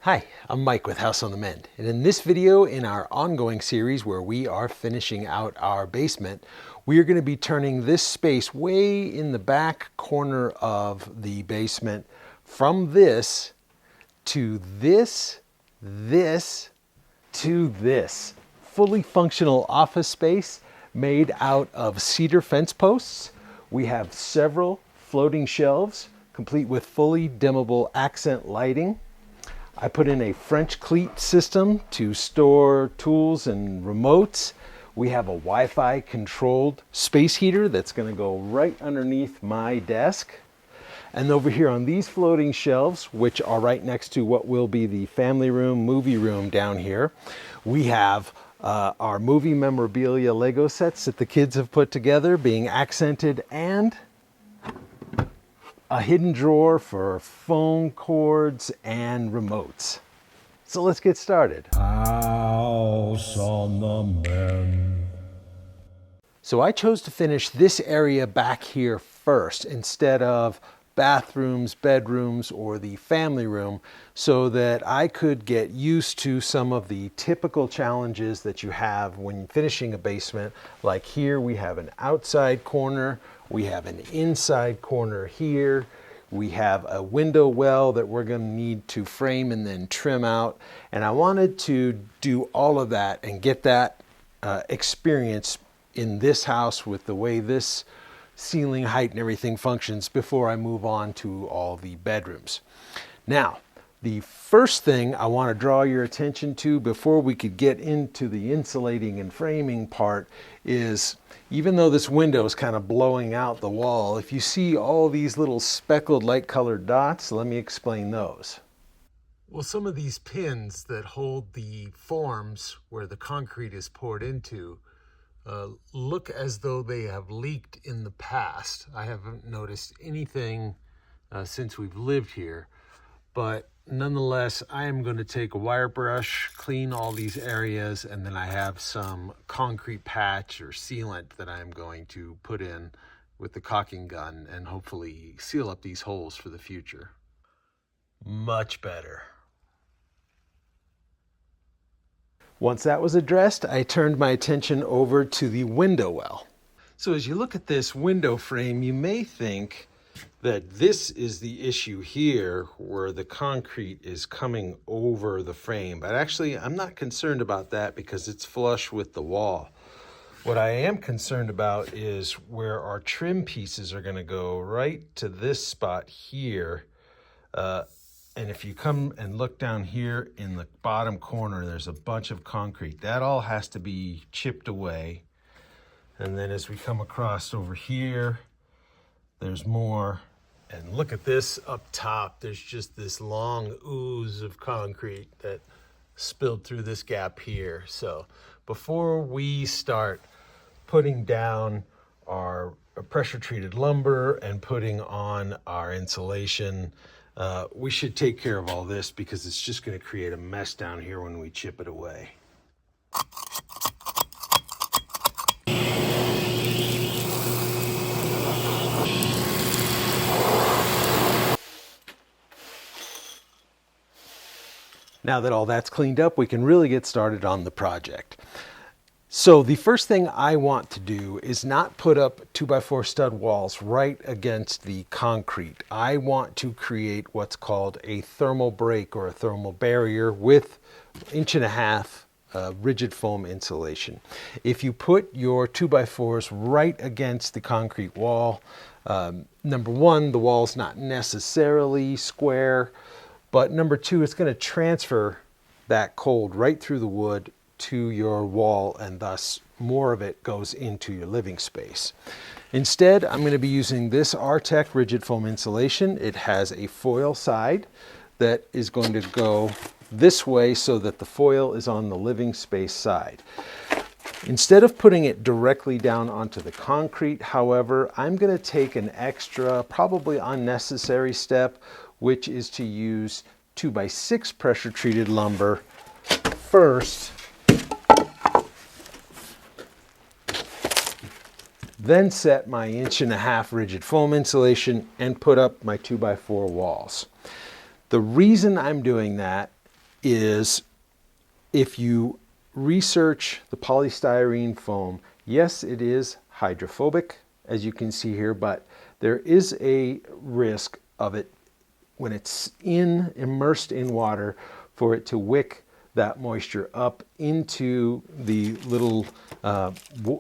Hi, I'm Mike with House on the Mend, and in this video in our ongoing series where we are finishing out our basement, we are going to be turning this space way in the back corner of the basement from this to this to this fully functional office space made out of cedar fence posts. We have several floating shelves complete with fully dimmable accent lighting. I put in a French Cleat system to store tools and remotes. We have a Wi-Fi controlled space heater that's going to go right underneath my desk. And over here on these floating shelves, which are right next to what will be the family room, movie room down here, we have our movie memorabilia Lego sets that the kids have put together being accented, and a hidden drawer for phone cords and remotes. So let's get started. House on the Mend. So I chose to finish this area back here first instead of bathrooms, bedrooms, or the family room, so that I could get used to some of the typical challenges that you have when finishing a basement. Like here we have an outside corner, we have an inside corner here, we have a window well that we're going to need to frame and then trim out. And I wanted to do all of that and get that experience in this house with the way this ceiling height and everything functions before I move on to all the bedrooms. Now, the first thing I want to draw your attention to before we could get into the insulating and framing part is, even though this window is kind of blowing out the wall, if you see all these little speckled light colored dots, let me explain those. Well, some of these pins that hold the forms where the concrete is poured into look as though they have leaked in the past. I haven't noticed anything since we've lived here, but nonetheless, I am going to take a wire brush, clean all these areas, and then I have some concrete patch or sealant that I'm going to put in with the caulking gun and hopefully seal up these holes for the future. Much better. Once that was addressed, I turned my attention over to the window well. So as you look at this window frame, you may think that this is the issue here where the concrete is coming over the frame. But actually, I'm not concerned about that because it's flush with the wall. What I am concerned about is where our trim pieces are going to go, right to this spot here. And if you come and look down here in the bottom corner, there's a bunch of concrete. That all has to be chipped away. And then as we come across over here, there's more. And look at this up top. There's just this long ooze of concrete that spilled through this gap here. So before we start putting down our pressure treated lumber and putting on our insulation, we should take care of all this because it's just going to create a mess down here when we chip it away. Now that all that's cleaned up, we can really get started on the project. So the first thing I want to do is not put up 2x4 stud walls right against the concrete. I want to create what's called a thermal break or a thermal barrier with 1.5 inch rigid foam insulation. If you put your 2x4s right against the concrete wall, number one, the wall's not necessarily square, but number two, it's going to transfer that cold right through the wood to your wall, and thus more of it goes into your living space. Instead, I'm going to be using this Artec rigid foam insulation. It has a foil side that is going to go this way so that the foil is on the living space side. Instead of putting it directly down onto the concrete, however, I'm going to take an extra, probably unnecessary step, which is to use 2x6 pressure treated lumber first, then set my 1.5 inch rigid foam insulation and put up my 2x4 walls. The reason I'm doing that is if you research the polystyrene foam, yes, it is hydrophobic, as you can see here, but there is a risk of it when it's immersed in water for it to wick that moisture up into the little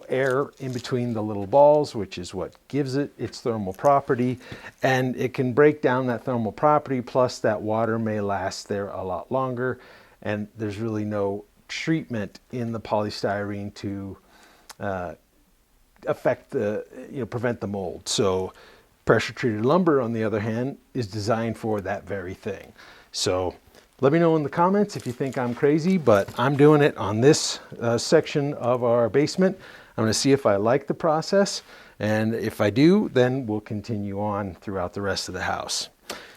air in between the little balls, which is what gives it its thermal property. And it can break down that thermal property, plus that water may last there a lot longer. And there's really no treatment in the polystyrene to affect prevent the mold. So pressure treated lumber, on the other hand, is designed for that very thing. So let me know in the comments if you think I'm crazy, but I'm doing it on this section of our basement. I'm going to see if I like the process, and if I do, then we'll continue on throughout the rest of the house.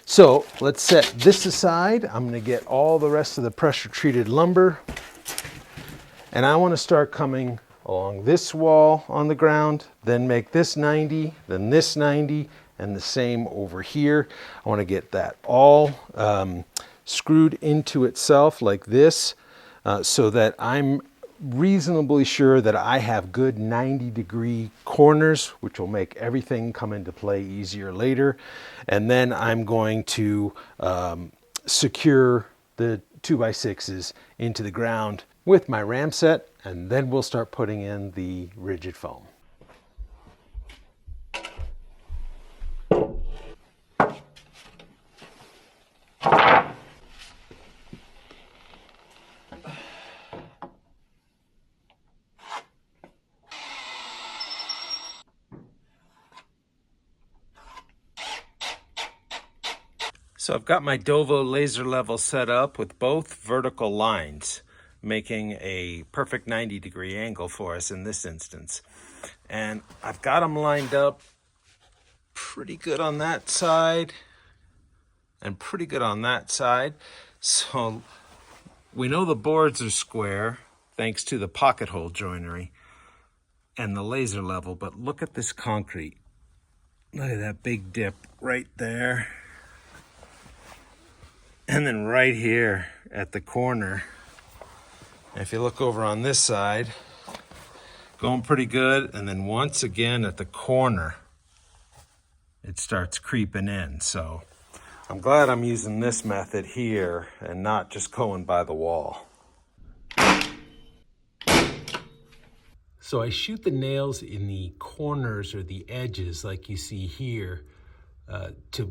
So let's set this aside. I'm going to get all the rest of the pressure treated lumber, and I want to start coming along this wall on the ground, then make this 90, then this 90, and the same over here. I want to get that all screwed into itself like this, so that I'm reasonably sure that I have good 90-degree corners, which will make everything come into play easier later. And then I'm going to secure the 2x6s into the ground with my ram set, and then we'll start putting in the rigid foam. So I've got my Dovo laser level set up with both vertical lines, making a perfect 90-degree angle for us in this instance. And I've got them lined up pretty good on that side and pretty good on that side. So we know the boards are square thanks to the pocket hole joinery and the laser level, but look at this concrete. Look at that big dip right there. And then right here at the corner, if you look over on this side, going pretty good. And then once again at the corner, it starts creeping in. So I'm glad I'm using this method here and not just going by the wall. So I shoot the nails in the corners or the edges like you see here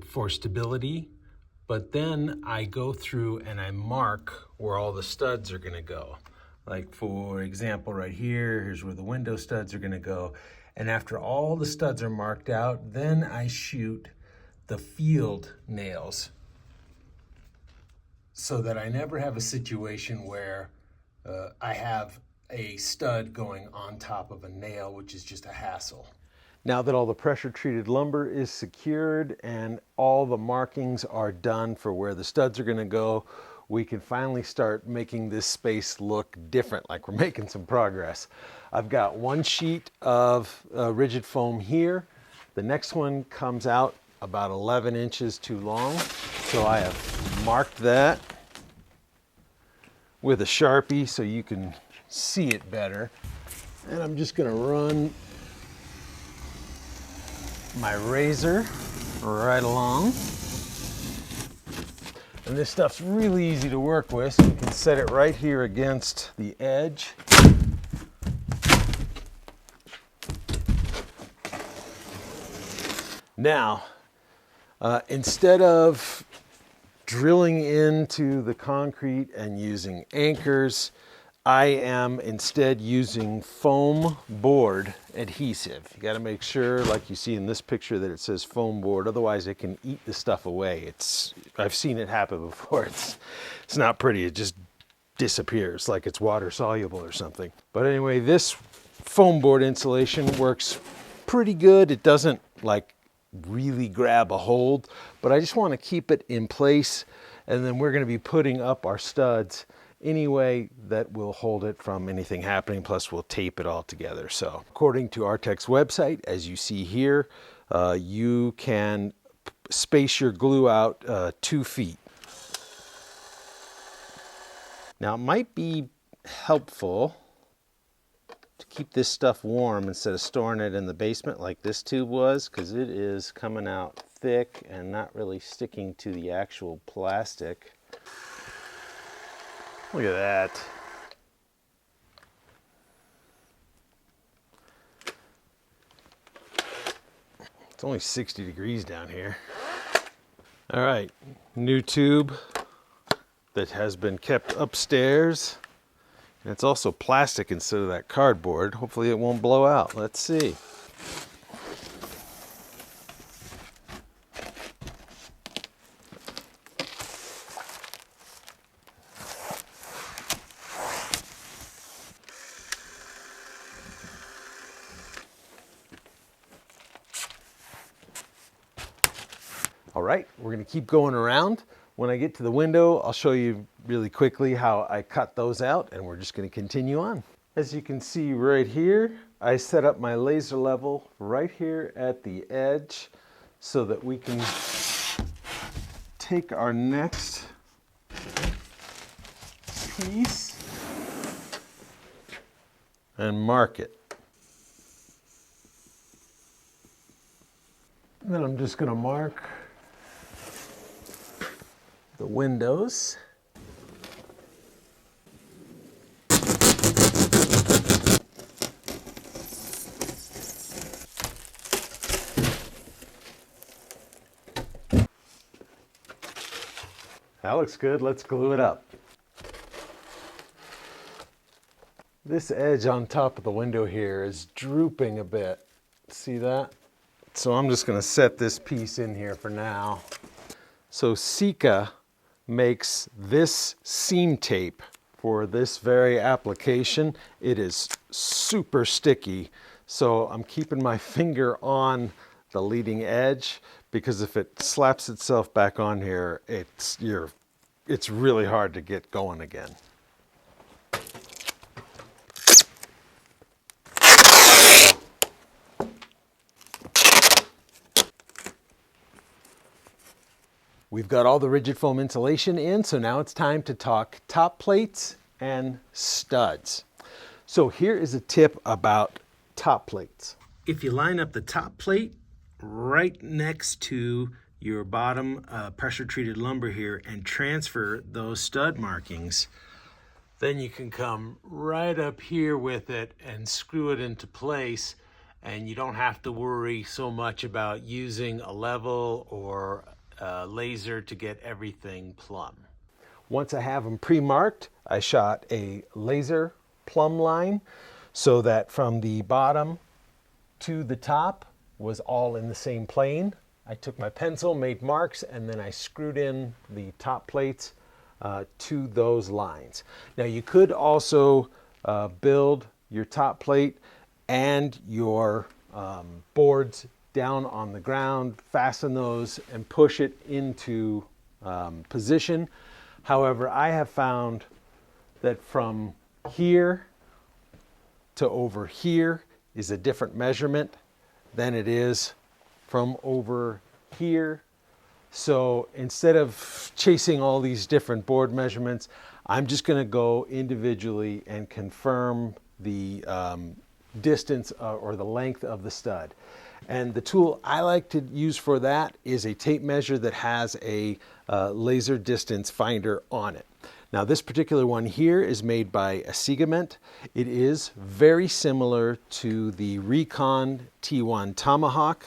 for stability. But then I go through and I mark where all the studs are going to go. Like for example, right here, here's where the window studs are going to go. And after all the studs are marked out, then I shoot the field nails so that I never have a situation where I have a stud going on top of a nail, which is just a hassle. Now that all the pressure treated lumber is secured and all the markings are done for where the studs are going to go, we can finally start making this space look different, like we're making some progress. I've got one sheet of rigid foam here. The next one comes out about 11 inches too long. So I have marked that with a Sharpie so you can see it better. And I'm just going to run my razor right along. And this stuff's really easy to work with, so you can set it right here against the edge. Now, instead of drilling into the concrete and using anchors, I am instead using foam board adhesive. You got to make sure, like you see in this picture, that it says foam board. Otherwise, it can eat the stuff away. I've seen it happen before. It's not pretty. It just disappears like it's water soluble or something. But anyway, this foam board insulation works pretty good. It doesn't like really grab a hold, but I just want to keep it in place. And then we're going to be putting up our studs anyway that will hold it from anything happening, plus we'll tape it all together. So according to Artec's website, as you see here, you can space your glue out 2 feet. Now it might be helpful to keep this stuff warm instead of storing it in the basement like this tube was, because it is coming out thick and not really sticking to the actual plastic. Look at that. It's only 60 degrees down here. All right, new tube that has been kept upstairs. And it's also plastic instead of that cardboard. Hopefully it won't blow out. Let's see. All right, we're gonna keep going around. When I get to the window, I'll show you really quickly how I cut those out, and we're just gonna continue on. As you can see right here, I set up my laser level right here at the edge so that we can take our next piece and mark it. Then I'm just gonna mark the windows. That looks good. Let's glue it up. This edge on top of the window here is drooping a bit. See that? So I'm just going to set this piece in here for now. So Sika makes this seam tape for this very application. It is super sticky, so I'm keeping my finger on the leading edge, because if it slaps itself back on here, it's really hard to get going again. We've got all the rigid foam insulation in, so now it's time to talk top plates and studs. So here is a tip about top plates. If you line up the top plate right next to your bottom pressure treated lumber here and transfer those stud markings, then you can come right up here with it and screw it into place, and you don't have to worry so much about using a level or laser to get everything plumb. Once I have them pre-marked, I shot a laser plumb line so that from the bottom to the top was all in the same plane. I took my pencil, made marks, and then I screwed in the top plates to those lines. Now you could also build your top plate and your boards down on the ground, fasten those, and push it into position. However, I have found that from here to over here is a different measurement than it is from over here. So instead of chasing all these different board measurements, I'm just going to go individually and confirm the distance or the length of the stud. And the tool I like to use for that is a tape measure that has a laser distance finder on it. Now this particular one here is made by Asigament. It is very similar to the Recon T1 Tomahawk,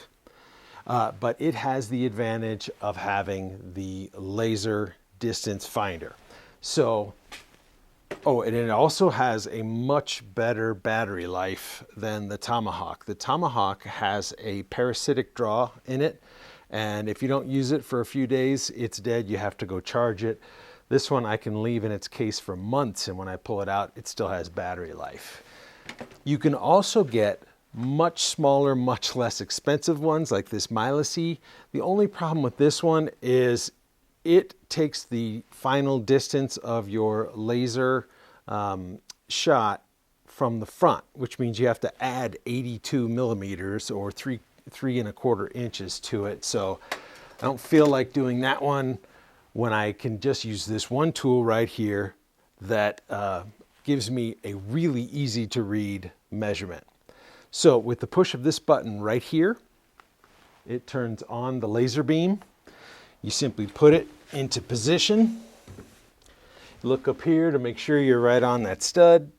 but it has the advantage of having the laser distance finder. So, oh, and it also has a much better battery life than the Tomahawk. The Tomahawk has a parasitic draw in it, and if you don't use it for a few days, it's dead. You have to go charge it. This one I can leave in its case for months, and when I pull it out, it still has battery life. You can also get much smaller, much less expensive ones like this Milocy. The only problem with this one is it takes the final distance of your laser shot from the front, which means you have to add 82 millimeters or 3.25 inches to it. So I don't feel like doing that one when I can just use this one tool right here, that gives me a really easy to read measurement. So with the push of this button right here, it turns on the laser beam. You simply put it into position. Look up here to make sure you're right on that stud.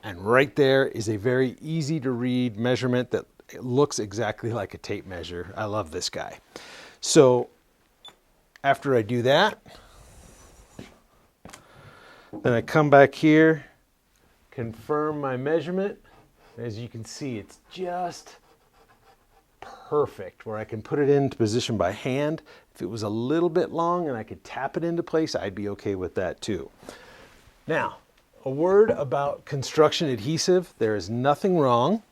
And right there is a very easy to read measurement that looks exactly like a tape measure. I love this guy. So after I do that, then I come back here, confirm my measurement. As you can see, it's just perfect where I can put it into position by hand. If it was a little bit long and I could tap it into place, I'd be okay with that too. Now, a word about construction adhesive. There is nothing wrong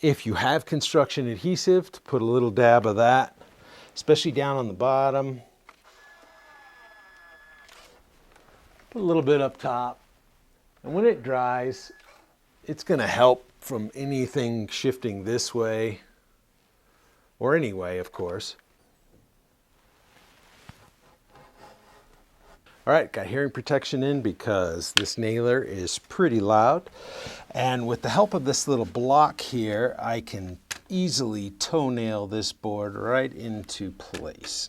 if you have construction adhesive to put a little dab of that, especially down on the bottom. Put a little bit up top. And when it dries, it's going to help from anything shifting this way or any way, of course. All right, got hearing protection in because this nailer is pretty loud. And with the help of this little block here, I can easily toenail this board right into place.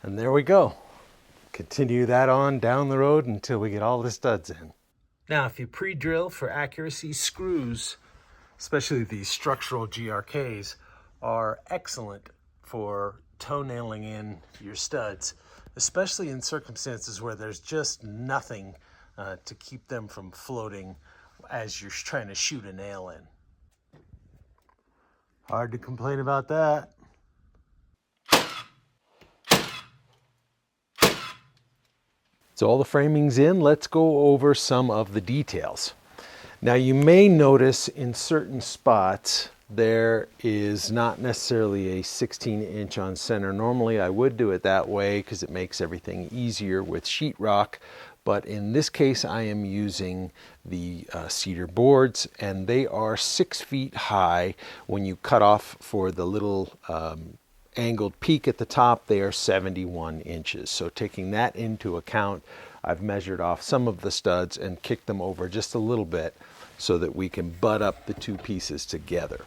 And there we go. Continue that on down the road until we get all the studs in. Now, if you pre-drill for accuracy, screws, especially these structural GRKs, are excellent for toenailing in your studs, especially in circumstances where there's just nothing to keep them from floating as you're trying to shoot a nail in. Hard to complain about that. So all the framing's in, let's go over some of the details. Now you may notice in certain spots there is not necessarily a 16-inch on center. Normally I would do it that way because it makes everything easier with sheetrock, but in this case I am using the Cedar Boards, and they are 6 feet high. When you cut off for the little angled peak at the top, they are 71 inches. So taking that into account, I've measured off some of the studs and kicked them over just a little bit so that we can butt up the two pieces together.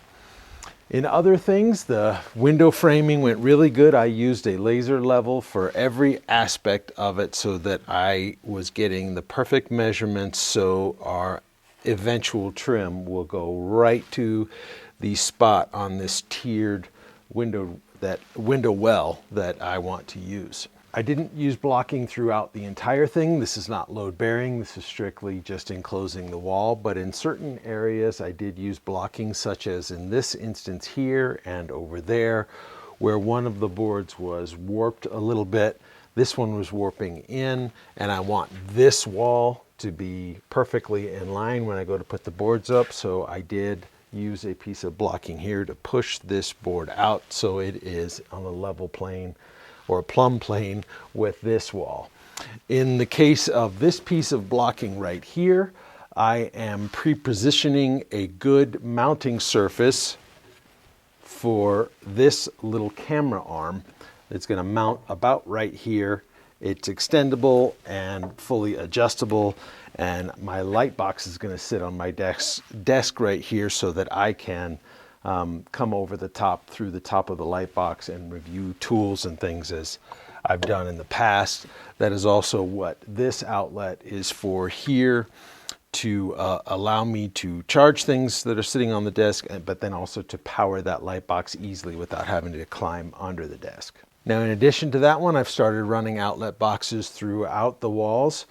In other things, the window framing went really good. I used a laser level for every aspect of it so that I was getting the perfect measurements, so our eventual trim will go right to the spot on this tiered window well that I want to use. I didn't use blocking throughout the entire thing. This is not load bearing. This is strictly just enclosing the wall, but in certain areas I did use blocking, such as in this instance here and over there, where one of the boards was warped a little bit. This one was warping in, and I want this wall to be perfectly in line when I go to put the boards up, so I did use a piece of blocking here to push this board out so it is on a level plane or a plumb plane with this wall. In the case of this piece of blocking right here, I am pre-positioning a good mounting surface for this little camera arm. It's going to mount about right here. It's extendable and fully adjustable, and my light box is going to sit on my desk right here so that I can come over the top through the top of the light box and review tools and things as I've done in the past. That is also what this outlet is for here, to allow me to charge things that are sitting on the desk, but then also to power that light box easily without having to climb under the desk. Now, in addition to that one, I've started running outlet boxes throughout the walls.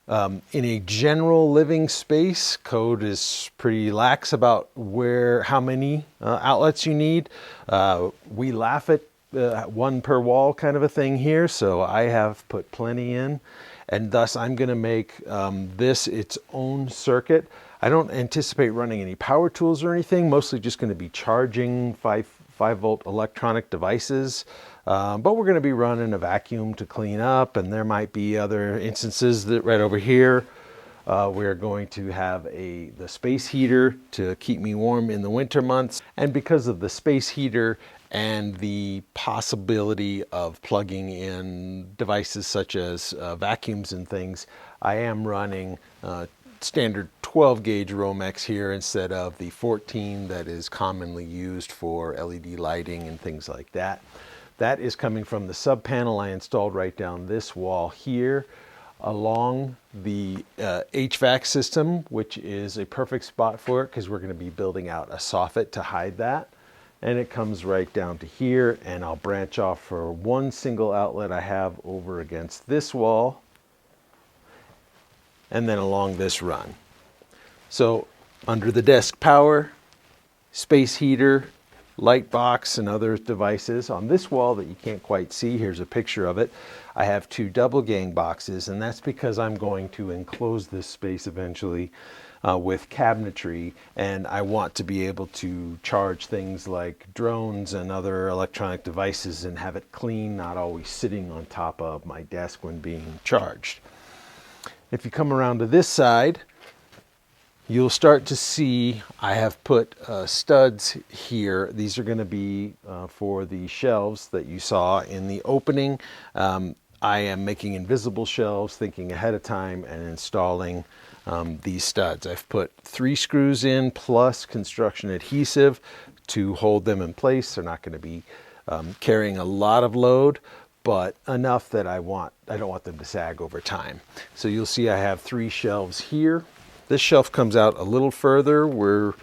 In a general living space, code is pretty lax about how many outlets you need. We laugh at one per wall kind of a thing here, so I have put plenty in, and thus I'm going to make this its own circuit. I don't anticipate running any power tools or anything, mostly just going to be charging 5-volt electronic devices. But we're going to be running a vacuum to clean up, and there might be other instances that right over here We're going to have the space heater to keep me warm in the winter months. And because of the space heater and the possibility of plugging in devices such as vacuums and things, I am running standard 12 gauge Romex here instead of the 14 that is commonly used for LED lighting and things like that. That is coming from the sub panel I installed right down this wall here along the HVAC system, which is a perfect spot for it because we're going to be building out a soffit to hide that. And it comes right down to here, and I'll branch off for one single outlet I have over against this wall and then along this run. So under the desk power, space heater, light box, and other devices. On this wall that you can't quite see, here's a picture of it, I have two double gang boxes, and that's because I'm going to enclose this space eventually with cabinetry, and I want to be able to charge things like drones and other electronic devices and have it clean, not always sitting on top of my desk when being charged. If you come around to this side, you'll start to see I have put studs here. These are going to be for the shelves that you saw in the opening. I am making invisible shelves, thinking ahead of time, and installing these studs. I've put 3 screws in plus construction adhesive to hold them in place. They're not going to be carrying a lot of load, but enough that I don't want them to sag over time. So you'll see I have 3 shelves here. This shelf comes out a little further. We're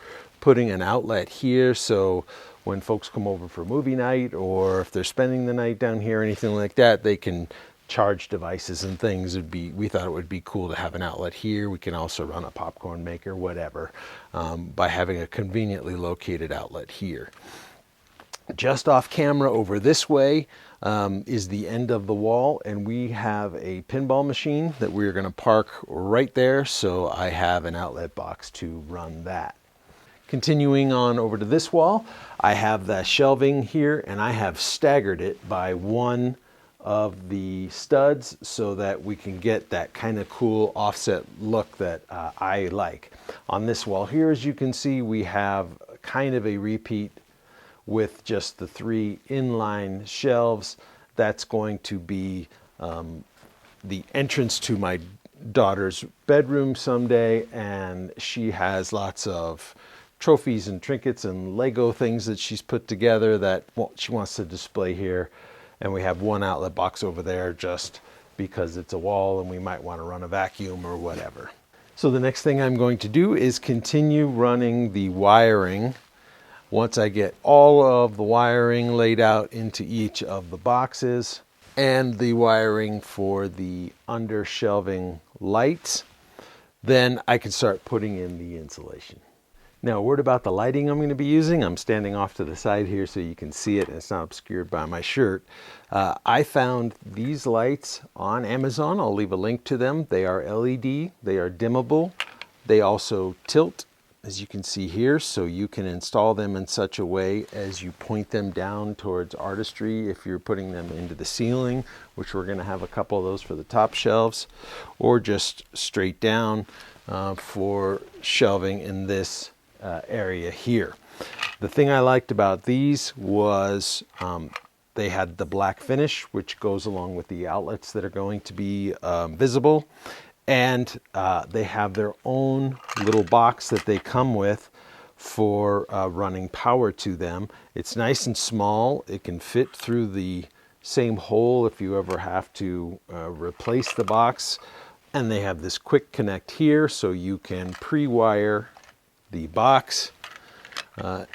putting an outlet here, so when folks come over for movie night, or if they're spending the night down here, anything like that, they can charge devices and things. We thought it would be cool to have an outlet here. We can also run a popcorn maker, whatever, by having a conveniently located outlet here. Just off camera over this way is the end of the wall, and we have a pinball machine that we're going to park right there, so I have an outlet box to run that. Continuing on over to this wall, I have the shelving here, and I have staggered it by one of the studs so that we can get that kind of cool offset look that I like. On this wall here, as you can see, we have kind of a repeat with just the 3 inline shelves. That's going to be the entrance to my daughter's bedroom someday, and she has lots of trophies and trinkets and Lego things that she's put together that she wants to display here. And we have one outlet box over there just because it's a wall and we might want to run a vacuum or whatever. So the next thing I'm going to do is continue running the wiring. Once I get all of the wiring laid out into each of the boxes and the wiring for the under shelving lights, then I can start putting in the insulation. Now, a word about the lighting I'm going to be using. I'm standing off to the side here so you can see it and it's not obscured by my shirt. I found these lights on Amazon. I'll leave a link to them. They are LED, they are dimmable. They also tilt, as you can see here, so you can install them in such a way as you point them down towards artistry if you're putting them into the ceiling, which we're going to have a couple of those for the top shelves, or just straight down for shelving in this area here. The thing I liked about these was they had the black finish, which goes along with the outlets that are going to be visible. And they have their own little box that they come with for running power to them. It's nice and small. It can fit through the same hole if you ever have to replace the box. And they have this quick connect here, so you can pre-wire the box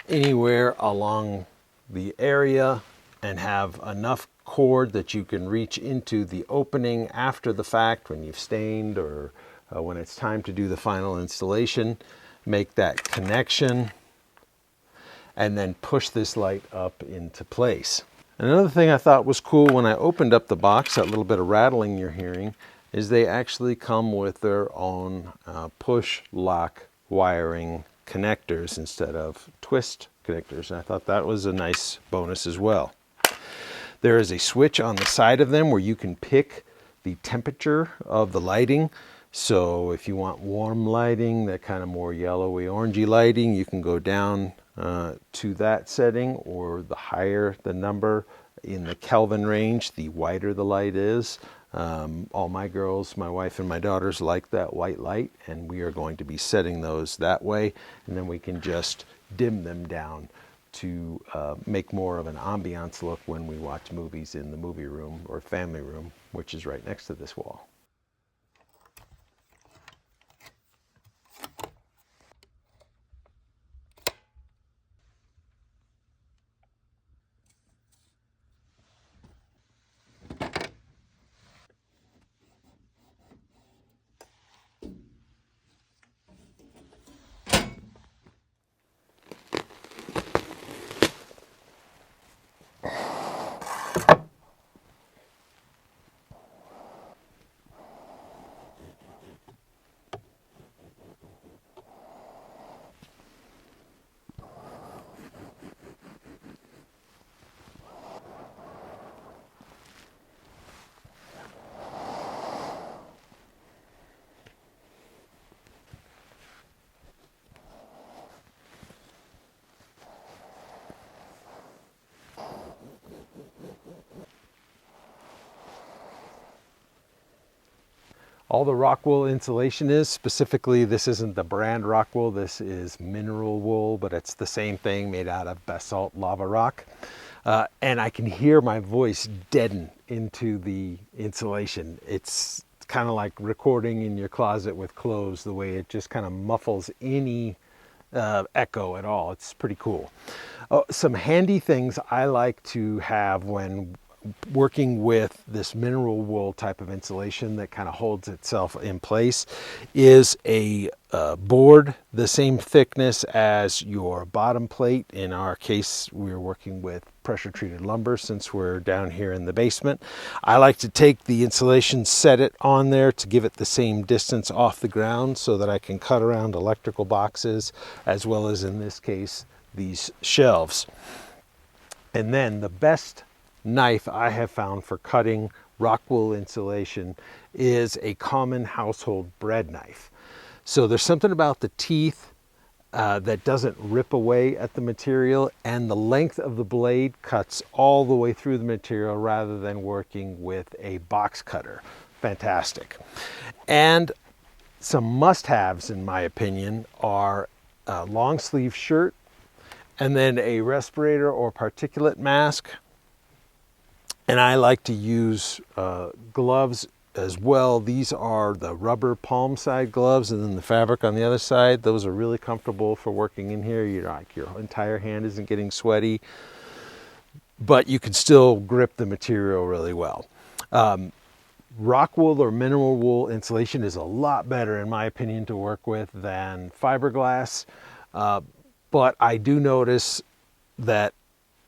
anywhere along the area and have enough cord that you can reach into the opening after the fact when you've stained or when it's time to do the final installation. Make that connection and then push this light up into place. Another thing I thought was cool when I opened up the box, that little bit of rattling you're hearing, is they actually come with their own push lock wiring connectors instead of twist connectors. And I thought that was a nice bonus as well. There is a switch on the side of them where you can pick the temperature of the lighting. So if you want warm lighting, that kind of more yellowy orangey lighting, you can go down to that setting, or the higher the number in the Kelvin range, the whiter the light is. All my girls, my wife and my daughters, like that white light, and we are going to be setting those that way, and then we can just dim them down to make more of an ambiance look when we watch movies in the movie room or family room, which is right next to this wall. All the rock wool insulation is, specifically, this isn't the brand rock wool, this is mineral wool, but it's the same thing, made out of basalt lava rock. And I can hear my voice deaden into the insulation. It's kind of like recording in your closet with clothes, the way it just kind of muffles any echo at all. It's pretty cool. Some handy things I like to have when working with this mineral wool type of insulation that kind of holds itself in place is a board the same thickness as your bottom plate. In our case, we're working with pressure treated lumber since we're down here in the basement. I like to take the insulation, set it on there to give it the same distance off the ground so that I can cut around electrical boxes, as well as in this case these shelves. And then the best knife I have found for cutting rock wool insulation is a common household bread knife. So there's something about the teeth that doesn't rip away at the material, and the length of the blade cuts all the way through the material rather than working with a box cutter. Fantastic. And some must-haves, in my opinion, are a long sleeve shirt, and then a respirator or particulate mask. And I like to use gloves as well. These are the rubber palm side gloves, and then the fabric on the other side. Those are really comfortable for working in here. You're like, your entire hand isn't getting sweaty, but you can still grip the material really well. Rock wool or mineral wool insulation is a lot better, in my opinion, to work with than fiberglass. But I do notice that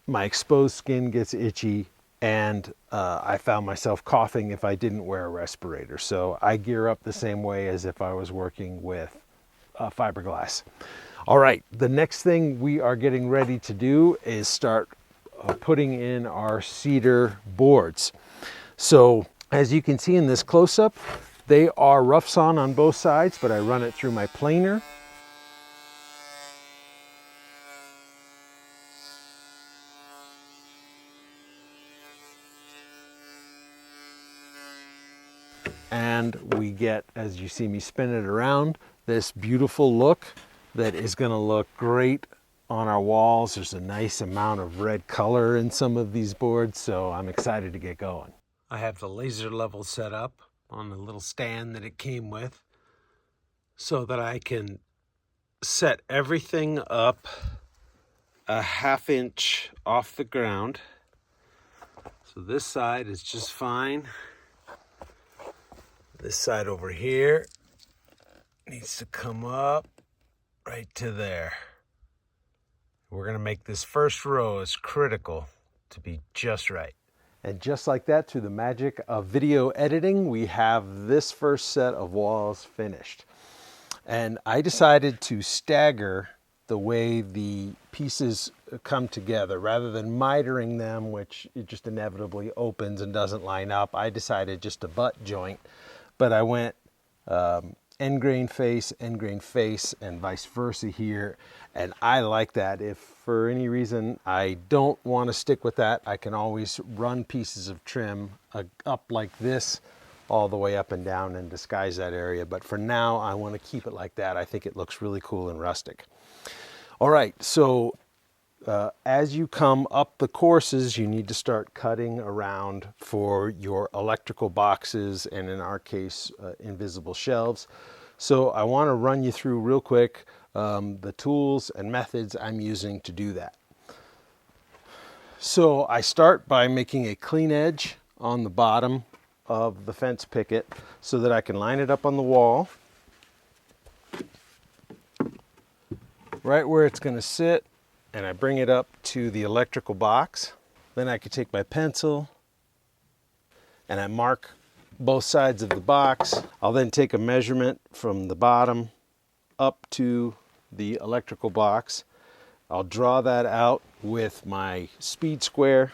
my exposed skin gets itchy, and I found myself coughing if I didn't wear a respirator. So I gear up the same way as if I was working with fiberglass. All right, the next thing we are getting ready to do is start putting in our cedar boards. So as you can see in this close-up, they are rough sawn on both sides, but I run it through my planer. And we get, as you see me spin it around, this beautiful look that is going to look great on our walls. There's a nice amount of red color in some of these boards, so I'm excited to get going. I have the laser level set up on the little stand that it came with so that I can set everything up a ½ inch off the ground. So this side is just fine. This side over here needs to come up right to there. We're going to make this first row as critical to be just right. And just like that, through the magic of video editing, we have this first set of walls finished. And I decided to stagger the way the pieces come together rather than mitering them, which it just inevitably opens and doesn't line up. I decided just to butt joint, but I went end grain face, and vice versa here. And I like that. If for any reason I don't want to stick with that, I can always run pieces of trim up like this, all the way up and down, and disguise that area. But for now, I want to keep it like that. I think it looks really cool and rustic. All right, so as you come up the courses, you need to start cutting around for your electrical boxes, and in our case, invisible shelves. So I want to run you through real quick the tools and methods I'm using to do that. So I start by making a clean edge on the bottom of the fence picket so that I can line it up on the wall, right where it's going to sit, and I bring it up to the electrical box. Then I can take my pencil and I mark both sides of the box. I'll then take a measurement from the bottom up to the electrical box. I'll draw that out with my speed square.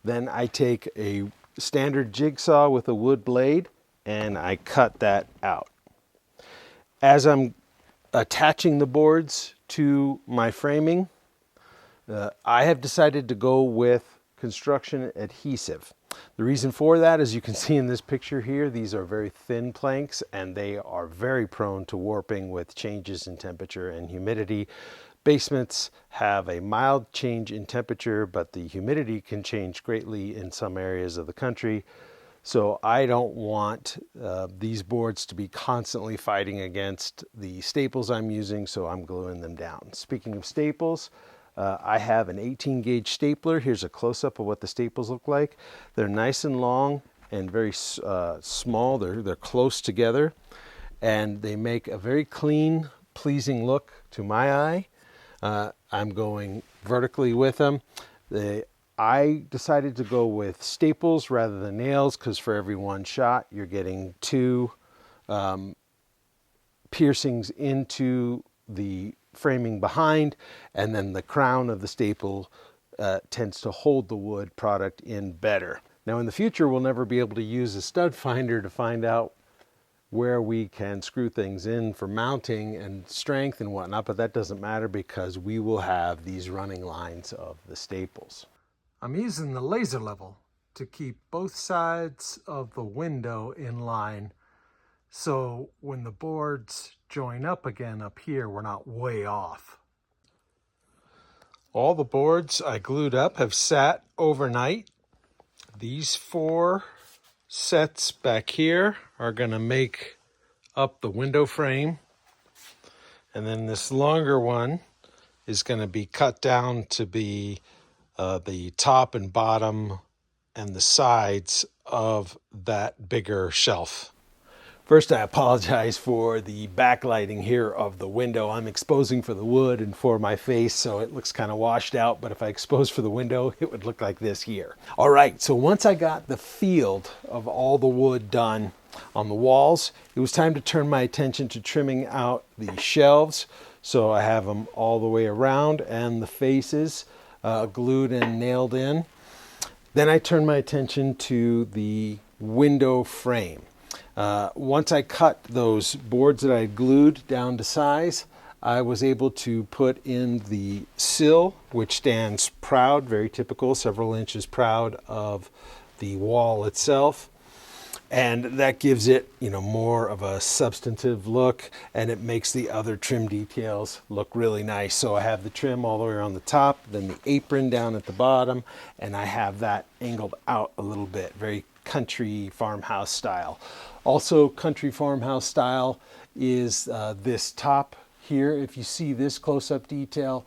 Then I take a standard jigsaw with a wood blade and I cut that out. As I'm attaching the boards to my framing, I have decided to go with construction adhesive. The reason for that, as you can see in this picture here, these are very thin planks and they are very prone to warping with changes in temperature and humidity. Basements have a mild change in temperature, but the humidity can change greatly in some areas of the country. So I don't want these boards to be constantly fighting against the staples I'm using, so I'm gluing them down. Speaking of staples, I have an 18 gauge stapler. Here's a close-up of what the staples look like. They're nice and long and very small. They're close together, and they make a very clean, pleasing look to my eye. I'm going vertically with them. I decided to go with staples rather than nails because for every one shot you're getting two piercings into the framing behind, and then the crown of the staple tends to hold the wood product in better. Now in the future we'll never be able to use a stud finder to find out where we can screw things in for mounting and strength and whatnot, but that doesn't matter because we will have these running lines of the staples. I'm using the laser level to keep both sides of the window in line, so when the boards join up again up here, we're not way off. All the boards I glued up have sat overnight. These 4 sets back here are going to make up the window frame, and then this longer one is going to be cut down to be the top and bottom and the sides of that bigger shelf. First, I apologize for the backlighting here of the window. I'm exposing for the wood and for my face, so it looks kind of washed out, but if I expose for the window, it would look like this here. All right, so once I got the field of all the wood done on the walls, it was time to turn my attention to trimming out the shelves. So I have them all the way around and the faces glued and nailed in. Then I turned my attention to the window frame. Once I cut those boards that I had glued down to size, I was able to put in the sill, which stands proud, very typical, several inches proud of the wall itself. And that gives it, more of a substantive look, and it makes the other trim details look really nice. So I have the trim all the way around the top, then the apron down at the bottom, and I have that angled out a little bit, very country farmhouse style. Also country farmhouse style is this top here. If you see this close-up detail,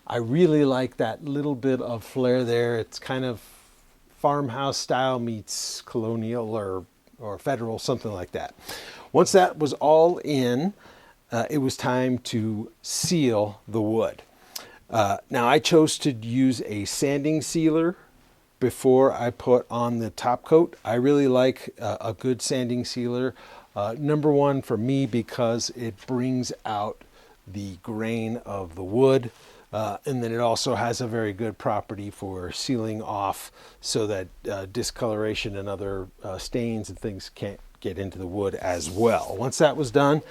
I really like that little bit of flair there. It's kind of farmhouse style meets colonial or federal, something like that. Once that was all in, it was time to seal the wood. Now I chose to use a sanding sealer before I put on the top coat. I really like a good sanding sealer. Number one for me because it brings out the grain of the wood, and then it also has a very good property for sealing off so that discoloration and other stains and things can't get into the wood as well. Once that was done,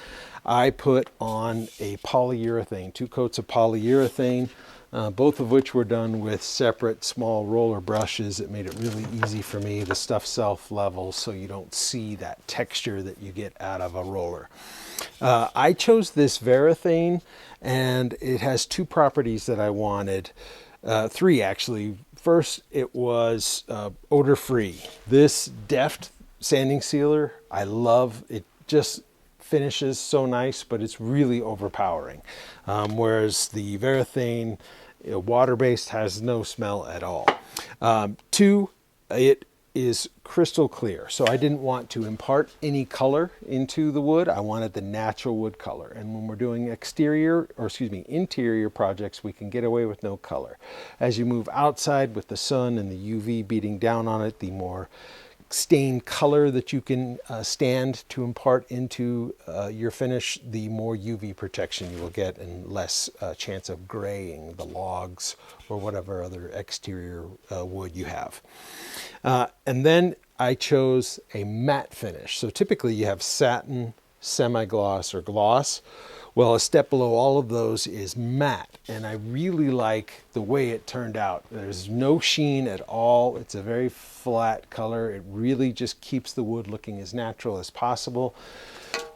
I put on a polyurethane, 2 coats of polyurethane, both of which were done with separate small roller brushes. It made it really easy for me. The stuff self-levels so you don't see that texture that you get out of a roller. I chose this Varathane, and it has 2 properties that I wanted. 3 actually. First, it was odor-free. This deft sanding sealer, I love. It just finishes so nice, but it's really overpowering. Whereas the Varathane, water-based, has no smell at all. 2, it is crystal clear. So I didn't want to impart any color into the wood. I wanted the natural wood color. And when we're doing interior projects, we can get away with no color. As you move outside with the sun and the UV beating down on it, the more stained color that you can stand to impart into your finish, the more UV protection you will get and less chance of graying the logs or whatever other exterior wood you have. And then I chose a matte finish. So typically you have satin, semi-gloss, or gloss. Well, a step below all of those is matte, and I really like the way it turned out. There's no sheen at all. It's a very flat color. It really just keeps the wood looking as natural as possible.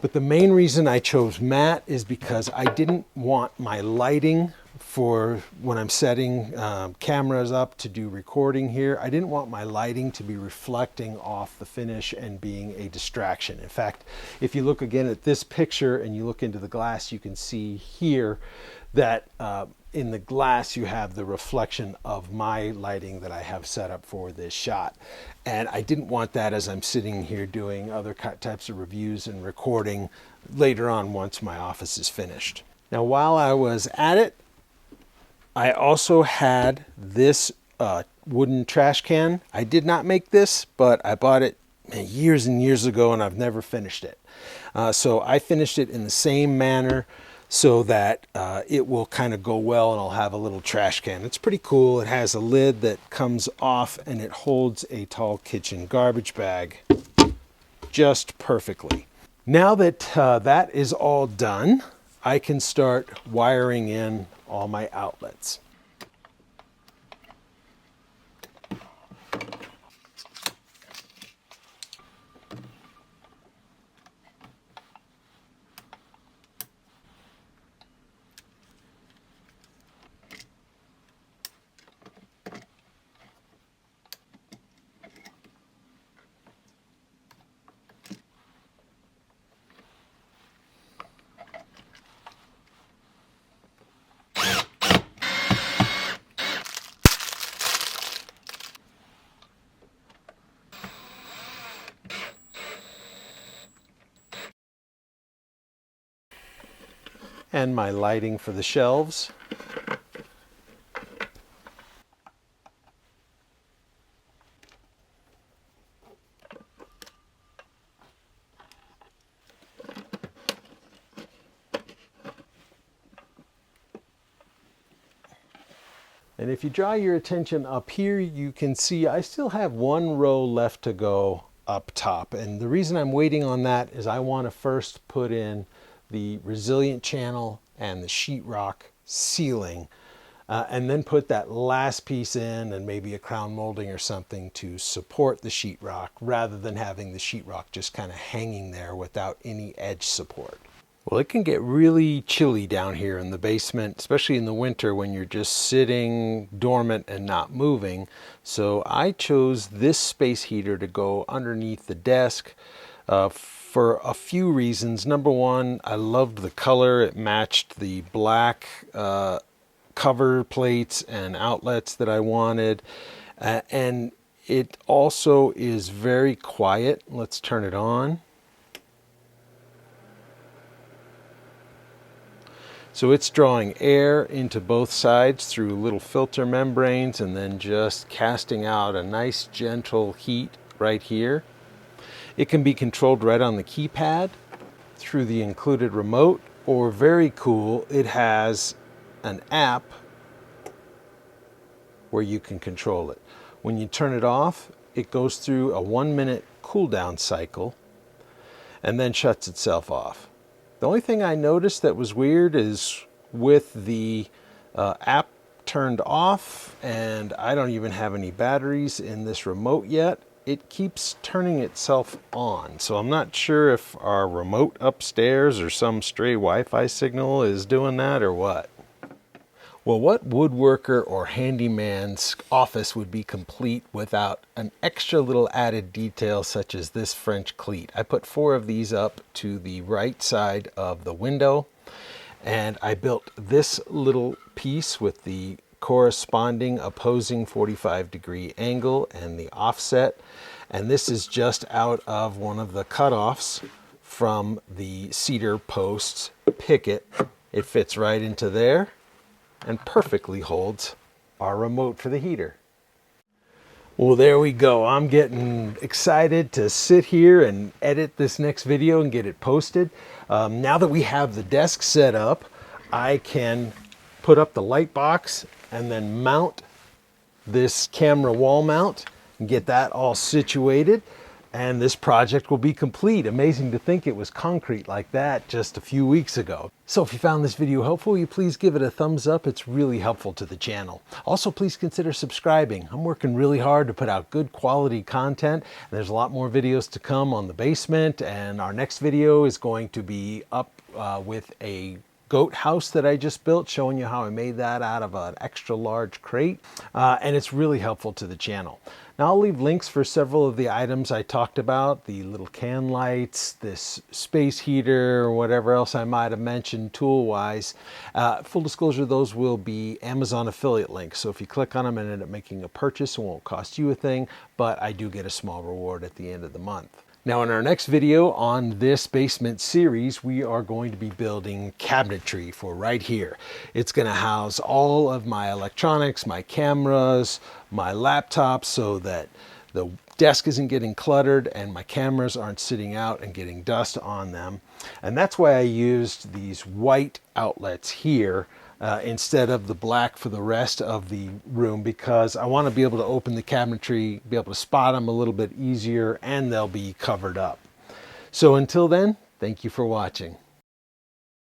But the main reason I chose matte is because I didn't want my lighting for when I'm setting cameras up to do recording here. I didn't want my lighting to be reflecting off the finish and being a distraction. In fact, if you look again at this picture and you look into the glass, you can see here that in the glass you have the reflection of my lighting that I have set up for this shot. And I didn't want that as I'm sitting here doing other types of reviews and recording later on once my office is finished. Now, while I was at it, I also had this wooden trash can. I did not make this, but I bought it years and years ago and I've never finished it. So I finished it in the same manner so that it will kind of go well, and I'll have a little trash can. It's pretty cool. It has a lid that comes off and it holds a tall kitchen garbage bag just perfectly. Now that that is all done, I can start wiring in all my outlets. And my lighting for the shelves. And if you draw your attention up here, you can see I still have 1 row left to go up top. And the reason I'm waiting on that is I want to first put in the resilient channel and the sheetrock ceiling, and then put that last piece in and maybe a crown molding or something to support the sheetrock, rather than having the sheetrock just kind of hanging there without any edge support. Well, it can get really chilly down here in the basement, especially in the winter when you're just sitting dormant and not moving. So I chose this space heater to go underneath the desk for a few reasons. Number one, I loved the color. It matched the black cover plates and outlets that I wanted. And it also is very quiet. Let's turn it on. So it's drawing air into both sides through little filter membranes and then just casting out a nice gentle heat right here. It can be controlled right on the keypad through the included remote, or very cool, it has an app where you can control it. When you turn it off, it goes through a 1-minute cool down cycle. and then shuts itself off. The only thing I noticed that was weird is with the app turned off, and I don't even have any batteries in this remote yet, it keeps turning itself on. So I'm not sure if our remote upstairs or some stray Wi-Fi signal is doing that or what. Well, what woodworker or handyman's office would be complete without an extra little added detail such as this French cleat? I put 4 of these up to the right side of the window, and I built this little piece with the corresponding opposing 45-degree angle and the offset. And this is just out of one of the cutoffs from the cedar posts picket. It fits right into there and perfectly holds our remote for the heater. Well, there we go. I'm getting excited to sit here and edit this next video and get it posted. Now that we have the desk set up, I can put up the light box and then mount this camera wall mount and get that all situated. And this project will be complete. Amazing to think it was concrete like that just a few weeks ago. So if you found this video helpful, will you please give it a thumbs up? It's really helpful to the channel. Also, please consider subscribing. I'm working really hard to put out good quality content. And there's a lot more videos to come on the basement. And our next video is going to be up with a goat house that I just built, showing you how I made that out of an extra large crate. And it's really helpful to the channel. Now I'll leave links for several of the items I talked about, the little can lights, this space heater, or whatever else I might have mentioned tool-wise. Full disclosure, those will be Amazon affiliate links. So if you click on them and end up making a purchase, it won't cost you a thing, but I do get a small reward at the end of the month. Now in our next video on this basement series, we are going to be building cabinetry for right here. It's going to house all of my electronics, my cameras, my laptops, so that the desk isn't getting cluttered and my cameras aren't sitting out and getting dust on them. And that's why I used these white outlets here instead of the black for the rest of the room, because I want to be able to open the cabinetry, be able to spot them a little bit easier, and they'll be covered up. So until then, thank you for watching.